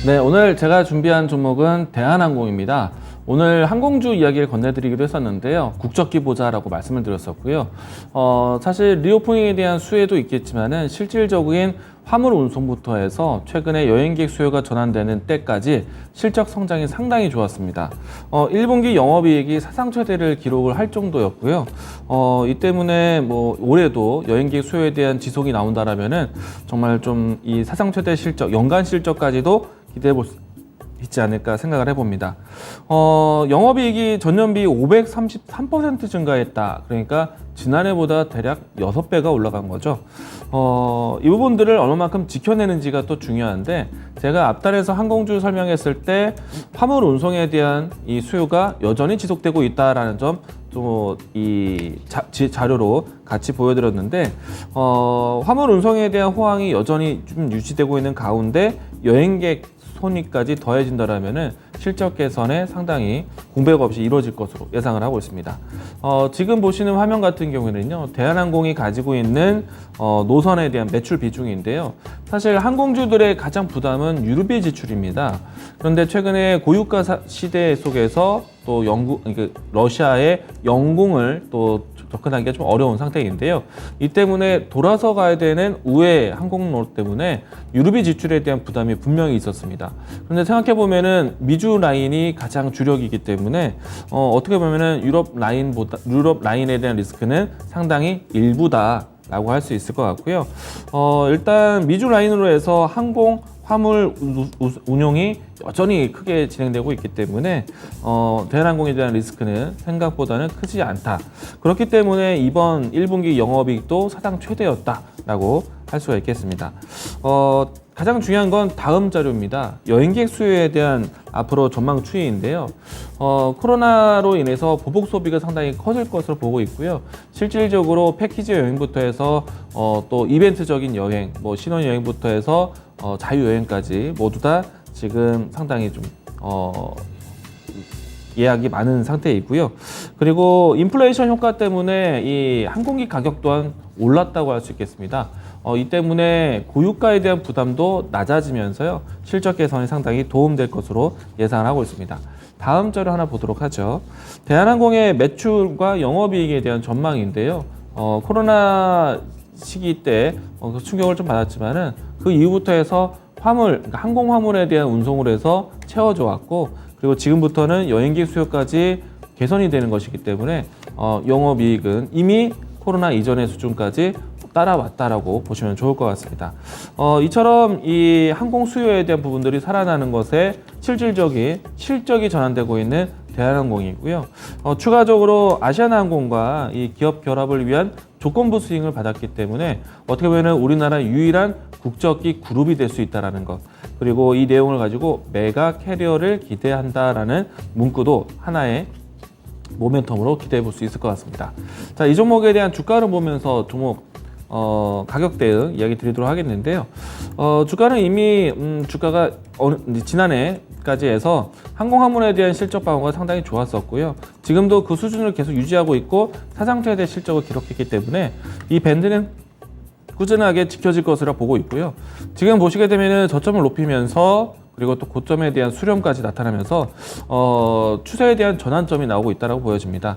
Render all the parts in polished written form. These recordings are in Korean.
네, 오늘 제가 준비한 종목은 대한항공입니다. 오늘 항공주 이야기를 건네드리기로 했었는데요. 국적기 보자라고 말씀을 드렸었고요. 사실 리오프닝에 대한 수혜도 있겠지만은 실질적인 화물 운송부터 해서 최근에 여행객 수요가 전환되는 때까지 실적 성장이 상당히 좋았습니다. 1분기 영업이익이 사상 최대를 기록을 할 정도였고요. 이 때문에 뭐 올해도 여행객 수요에 대한 지속이 나온다라면은 정말 좀 이 사상 최대 실적, 연간 실적까지도 기대해 볼 수 있지 않을까 생각을 해봅니다. 영업이익이 전년비 533% 증가했다. 그러니까 지난해보다 대략 6배가 올라간 거죠. 이 부분들을 얼마만큼 지켜내는지가 또 중요한데, 제가 앞단에서 항공주 설명했을 때 화물 운송에 대한 이 수요가 여전히 지속되고 있다라는 점 또 이 자료로 같이 보여드렸는데, 화물 운송에 대한 호황이 여전히 좀 유지되고 있는 가운데 여행객 손익까지 더해진다라면은 실적 개선에 상당히 공백 없이 이루어질 것으로 예상을 하고 있습니다. 지금 보시는 화면 같은 경우에는요, 대한항공이 가지고 있는 노선에 대한 매출 비중인데요. 사실 항공주들의 가장 부담은 유류비 지출입니다. 그런데 최근에 고유가 시대 속에서 또 러시아의 영공을 또 접근하기가 좀 어려운 상태인데요. 이 때문에 돌아서 가야 되는 우회 항공로 때문에 유류비 지출에 대한 부담이 분명히 있었습니다. 그런데 생각해 보면은 미주 라인이 가장 주력이기 때문에 어떻게 보면은 유럽 라인에 대한 리스크는 상당히 일부다라고 할 수 있을 것 같고요. 일단 미주 라인으로 해서 항공 화물 운용이 여전히 크게 진행되고 있기 때문에 대한항공에 대한 리스크는 생각보다는 크지 않다. 그렇기 때문에 이번 1분기 영업이익도 사상 최대였다라고 할 수가 있겠습니다. 가장 중요한 건 다음 자료입니다. 여행객 수요에 대한 앞으로 전망 추이인데요. 코로나로 인해서 보복 소비가 상당히 커질 것으로 보고 있고요. 실질적으로 패키지 여행부터 해서 또 이벤트적인 여행, 뭐 신혼여행부터 해서 자유여행까지 모두 다 지금 상당히 좀 예약이 많은 상태이고요. 그리고 인플레이션 효과 때문에 이 항공기 가격 또한 올랐다고 할 수 있겠습니다. 이 때문에 고유가에 대한 부담도 낮아지면서요, 실적 개선에 상당히 도움될 것으로 예상을 하고 있습니다. 다음 자료 하나 보도록 하죠. 대한항공의 매출과 영업이익에 대한 전망인데요. 코로나 시기 때 충격을 좀 받았지만은 그 이후부터 해서 그러니까 항공 화물에 대한 운송을 해서 채워져 왔고, 그리고 지금부터는 여행객 수요까지 개선이 되는 것이기 때문에 영업이익은 이미 코로나 이전의 수준까지 따라왔다라고 보시면 좋을 것 같습니다. 이처럼 이 항공 수요에 대한 부분들이 살아나는 것에 실질적인 실적이 전환되고 있는 대한항공이고요. 추가적으로 아시아나항공과 이 기업 결합을 위한 조건부 수익을 받았기 때문에 어떻게 보면 우리나라 유일한 국적기 그룹이 될 수 있다는 것, 그리고 이 내용을 가지고 메가 캐리어를 기대한다라는 문구도 하나의 모멘텀으로 기대해 볼 수 있을 것 같습니다. 자, 이 종목에 대한 주가를 보면서 종목 가격 대응 이야기 드리도록 하겠는데요. 주가는 이미 주가가 지난해까지 해서 항공화물에 대한 실적 방어가 상당히 좋았었고요. 지금도 그 수준을 계속 유지하고 있고 사상 최대 실적을 기록했기 때문에 이 밴드는 꾸준하게 지켜질 것으로 보고 있고요. 지금 보시게 되면 저점을 높이면서 그리고 또 고점에 대한 수렴까지 나타나면서 추세에 대한 전환점이 나오고 있다고 보여집니다.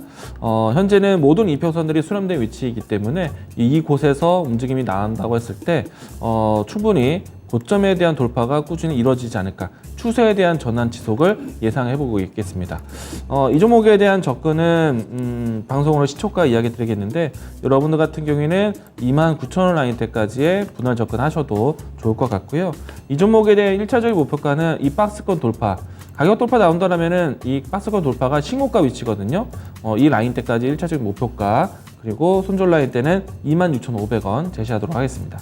현재는 모든 이평선들이 수렴된 위치이기 때문에 이곳에서 움직임이 나온다고 했을 때 충분히 고점에 대한 돌파가 꾸준히 이루어지지 않을까, 추세에 대한 전환 지속을 예상해보고 있겠습니다. 이 종목에 대한 접근은 방송으로 시초가 이야기 드리겠는데, 여러분들 같은 경우에는 29,000원 라인 때까지의 분할 접근하셔도 좋을 것 같고요. 이 종목에 대한 1차적인 목표가는 이 박스권 돌파, 가격 돌파 나온다면은 이 박스권 돌파가 신고가 위치거든요. 이 라인 때까지 1차적인 목표가, 그리고 손절 라인 때는 26,500원 제시하도록 하겠습니다.